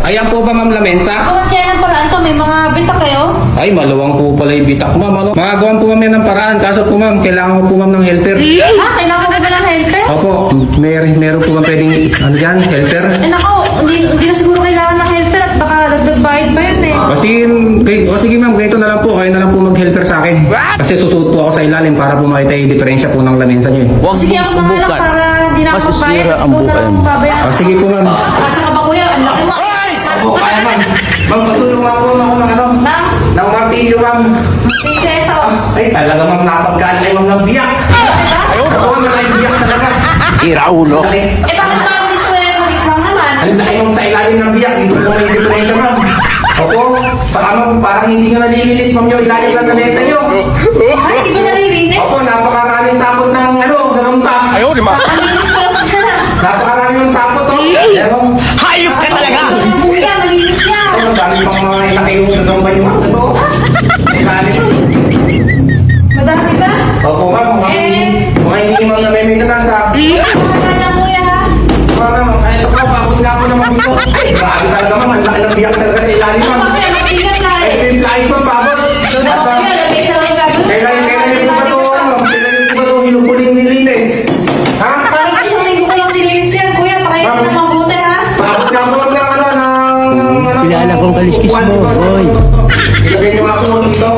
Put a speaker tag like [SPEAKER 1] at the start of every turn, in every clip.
[SPEAKER 1] Ayan po ba, ma'am, lamesa?
[SPEAKER 2] Bakit kaya ng paraan to? May mga bitak kayo?
[SPEAKER 1] Ay, maluwang po pala yung bitak, ma'am. Ano? Magagawan po ma'am yan ng paraan. Kaso po, ma'am, kailangan ko po, ma'am, ng helper.
[SPEAKER 2] Ha? Kailangan ko ba ng helper?
[SPEAKER 1] Opo, meron po bang pwedeng, ano yan, helper?
[SPEAKER 2] Eh nako, hindi na siguro kailangan ng helper at baka dagdag bayad ba yun eh?
[SPEAKER 1] Sige ma'am, ganito na lang po. Kayo na lang po mag-helper sa akin. Kasi susuot po ako sa ilalim para po makita yung diferensya po ng lamesa niyo eh.
[SPEAKER 3] Huwag
[SPEAKER 2] Sige,
[SPEAKER 3] mong
[SPEAKER 2] ako na lang
[SPEAKER 3] subukan.
[SPEAKER 2] para di na ako bayad.
[SPEAKER 3] Masisira ang
[SPEAKER 2] Ikaw na
[SPEAKER 3] buhay
[SPEAKER 2] lang
[SPEAKER 3] mo.
[SPEAKER 2] babayaran.
[SPEAKER 1] Sige po, ma'am.
[SPEAKER 2] Kasi ka ba kuya? Ang laki mo.
[SPEAKER 1] Opo, kaya ma'am. Ma'am, pasulong nga po ako ng ano,
[SPEAKER 2] Ma'am,
[SPEAKER 1] ng martilyo, ma'am.
[SPEAKER 2] sige ito.
[SPEAKER 1] Ay, talaga ma'am, napagkaan ay ma'am ng biyak. Ako ma'am, biyak talaga.
[SPEAKER 3] Iraulo.
[SPEAKER 1] Laki.
[SPEAKER 2] Eh bakit parang dito eh? Maliit lang naman.
[SPEAKER 1] Ang laki mong sa ilalim ng biyak, dito po may diferensya ma'am. Opo, saka ma'am, parang hindi nyo nalilinis ma'am yung ilalim ng lamesa nyo.
[SPEAKER 2] Ay, di ba naririnig?
[SPEAKER 1] Opo, napakaraming sapot ng ano, gagamta.
[SPEAKER 2] Malinis ko lang siya na.
[SPEAKER 1] Napakaraming sapot to. Pero,
[SPEAKER 3] Hayop ka talaga!
[SPEAKER 2] Kuya, malinis yan.
[SPEAKER 1] ay, madami pang mga ilaki yung gagamba nyo ma'am. Ito, ilalim.
[SPEAKER 2] Madami ba?
[SPEAKER 1] Opo ma'am, mga hindi ma'am na may maintenance ha.
[SPEAKER 2] Wala na kuya ha?
[SPEAKER 1] Ma'am, ito po, pakot nga po naman dito. Ay, grabe talaga ma'am, ang laki ng biyak talaga sa ilalim ma'am.
[SPEAKER 2] Ano kuya, magtigan na
[SPEAKER 1] Ay,
[SPEAKER 2] eh.
[SPEAKER 1] yung flies ma'am, pakot.
[SPEAKER 2] Ano kuya, lagay sa mga gagawin.
[SPEAKER 1] Kailan niyo po ba ito, ano? Kailan niyo po ba ito hinupuling nilinis? Ha?
[SPEAKER 2] Parang isang linggo ko lang nilinis yan kuya. Pakita
[SPEAKER 1] Ma'am.
[SPEAKER 2] na mabuti ha?
[SPEAKER 1] Pakot nga po ma'am ng ano, ng...
[SPEAKER 3] Kilala kong kaliskis mo, boy.
[SPEAKER 1] Ilagay niyo ako dito.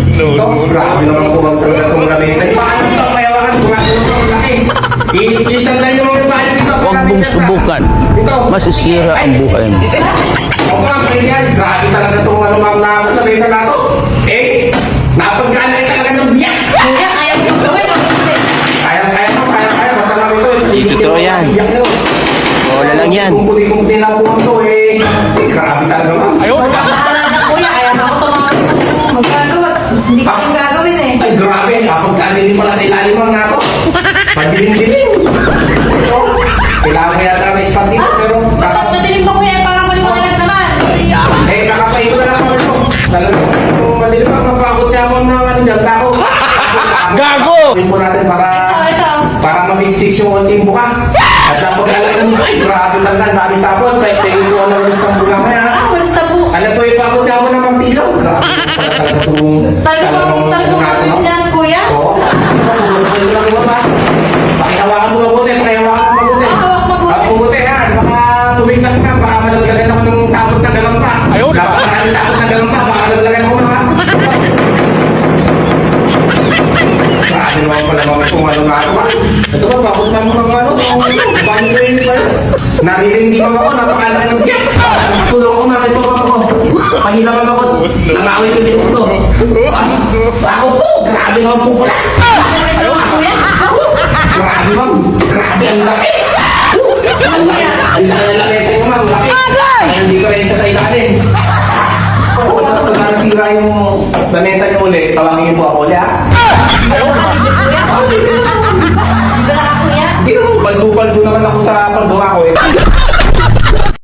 [SPEAKER 1] Ito, grabe naman po ma'am talaga itong lamesa. Paano ito, mayawakan po nga ito ang laki. Isandal niyo mga paano dito.
[SPEAKER 3] Huwag mong subukan.
[SPEAKER 1] Dito.
[SPEAKER 3] Masisira ang buhay mo.
[SPEAKER 1] Oo ma'am, yan. Grabe talaga itong ano ma'am na lamesa na ito. Eh, napagkaan ay talaga ng biyak.
[SPEAKER 2] Kuya, kaya ko gawin.
[SPEAKER 1] Kaya ma'am, kaya. Basta lang ito.
[SPEAKER 3] Ito yan.
[SPEAKER 1] Biyak ito.
[SPEAKER 3] Wala lang yan.
[SPEAKER 1] Kung puti-puti na po ito eh. Grabe talaga ma'am.
[SPEAKER 2] Bahala na kuya, kaya na ako tumawag. Magagawa. Hindi ko yung gagawin eh.
[SPEAKER 1] Ay, grabe. Napagkaan pala sa ilalim ma'am na ito. Padilim-dilim. Kailangan ko yata ng ispat dito, pero...
[SPEAKER 2] Ba't madilim pa kuya? Parang maliwanag naman.
[SPEAKER 1] Eh, kakapain ko na lang ako. Talagang kung madilim ang mapakot niya mo na ano dyan, kako.
[SPEAKER 3] Gago!
[SPEAKER 1] Gawin po natin
[SPEAKER 2] Ito.
[SPEAKER 1] para mamistis yung konting buka. At napag-alam mo, ay, grabe talaga, ang dami sapot. Kaya tingin ko ano yung isang buka kaya.
[SPEAKER 2] Ah, walis na po.
[SPEAKER 1] Alam po yung pakot niya mo ng martilyo. Grabe talaga itong...
[SPEAKER 2] Talagang gagawin yan kuya?
[SPEAKER 1] Oo. Ito lang mo ba? Pakihawakan mo mabuti, pakihawakan mo mabuti.
[SPEAKER 2] Hawak mabuti.
[SPEAKER 1] Mabuti ha, baka tumiglas ka, baka malaglagan ako ng sapot na galampa.
[SPEAKER 3] Ayun.
[SPEAKER 1] Napakaraming sapot na galampa, baka malaglagan ako na. Grabe naman pala mga kung ano nga ito ba? Ito ba, bakit na mo ng ano? Paano ko yun ba? Narinig di ba ako, napakalaki ng tiyak. Tulong ko, nakita ko ako. Pahilaman ako, nangawin ko din ito. Ako po, grabe naman po pala. Grabe ma'am, grabe ang laki. Ang laki ng lamesa ko ma'am, laki. Ay, hindi ko rin sa ilalim. Kung saan nasira yung lamesa niyo ulit, tawagin niyo po ako ulit ha.
[SPEAKER 2] Hindi ba na kuya?
[SPEAKER 1] Hindi naman, baldo-baldo naman ako sa paggawa ko eh.